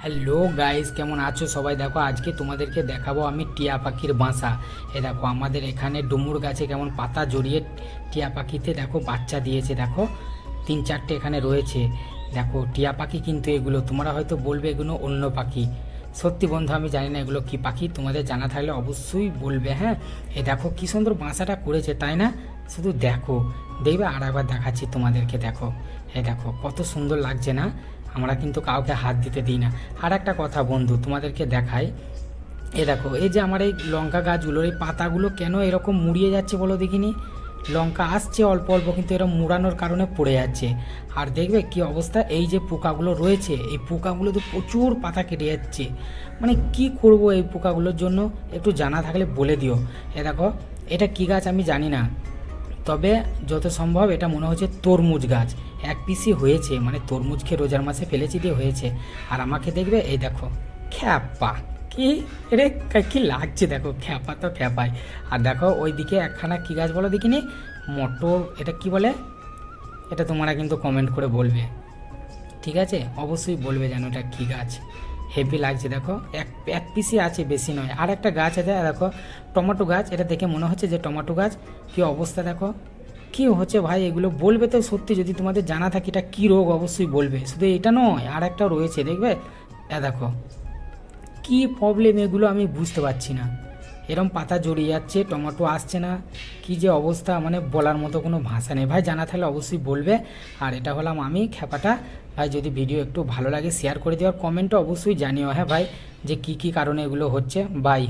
Hello guys, কেমন আছো সবাই? দেখো আজকে তোমাদেরকে দেখাবো আমি টিয়া পাখির বাসা। দেখো আমাদের এখানে ডুমুর গাছে কেমন পাতা জড়িয়ে টিয়া পাখিতে দেখো বাচ্চা দিয়েছে। দেখো 3-4টে এখানে রয়েছে। দেখো টিয়া পাখি, কিন্তু এগুলো তোমরা হয়তো বলবে এগুলো অন্য পাখি। সত্যি বন্ধু, আমি জানি না এগুলো কী পাখি, তোমাদের জানা থাকলে অবশ্যই বলবে। হ্যাঁ, দেখো কী সুন্দর বাসাটা করেছে, তাই না? শুধু দেখো, দেখবে আর একবার দেখাচ্ছি তোমাদেরকে। দেখো দেখো কত সুন্দর লাগছে না? আমরা কিন্তু কাউকে হাত দিতে দিই না। আর একটা কথা বন্ধু তোমাদেরকে দেখাই, দেখো এই যে আমার এই লঙ্কা গাছগুলোর এই পাতাগুলো কেন এরকম মুড়িয়ে যাচ্ছে বলো দেখিনি। লঙ্কা আসছে অল্প অল্প, কিন্তু এরকম মুড়ানোর কারণে পড়ে যাচ্ছে। আর দেখবে কি অবস্থা, এই যে পোকাগুলো রয়েছে, এই পোকাগুলো তো প্রচুর পাতা কেটে যাচ্ছে। মানে কি করব এই পোকাগুলোর জন্য, একটু জানা থাকলে বলে দিও। দেখো এটা কি গাছ আমি জানি না, তবে যত সম্ভব এটা মনে হচ্ছে তরমুজ গাছ। এক পিসি হয়েছে, মানে তরমুজ খেয়ে রোজার মাসে ফেলেছি দিয়ে হয়েছে। আর আমাকে দেখবে এই দেখো খ্যাপা, কি রে কি লাগছে দেখো, খ্যাপা তো খ্যাপাই। আর দেখো ওইদিকে একখানা কী গাছ বলো দেখিনি, মটর, এটা কি বলে? এটা তোমরা কিন্তু কমেন্ট করে বলবে, ঠিক আছে? অবশ্যই বলবে যেন এটা কী গাছ। হেভি লাগছে দেখো, এক এক পিসি আছে, বেশি নয়। আর একটা গাছ আছে দেখো, টমেটো গাছ। এটা দেখে মনে হচ্ছে যে টমেটো গাছ। কী অবস্থা দেখো, কী হচ্ছে ভাই এগুলো বলবে তো সত্যি, যদি তোমাদের জানা থাকে এটা কী রোগ অবশ্যই বলবে। শুধু এটা নয়, আর একটা রয়েছে দেখবে। দেখো কী প্রবলেম এগুলো আমি বুঝতে পারছি না। এরম পাতা জড়িয়ে যাচ্ছে, টমেটো আসছে না, কি যে অবস্থা, মানে বলার মতো কোনো ভাষা নেই। ভাই জানা থাকলে অবশ্যই বলবে। আর এটা হলাম আমি, খ্যাপাটা। ভাই যদি ভিডিও একটু ভালো লাগে শেয়ার করে দিও, আর কমেন্টে অবশ্যই জানিও, হ্যাঁ ভাই, যে কী কী কারণে এগুলো হচ্ছে। বাই।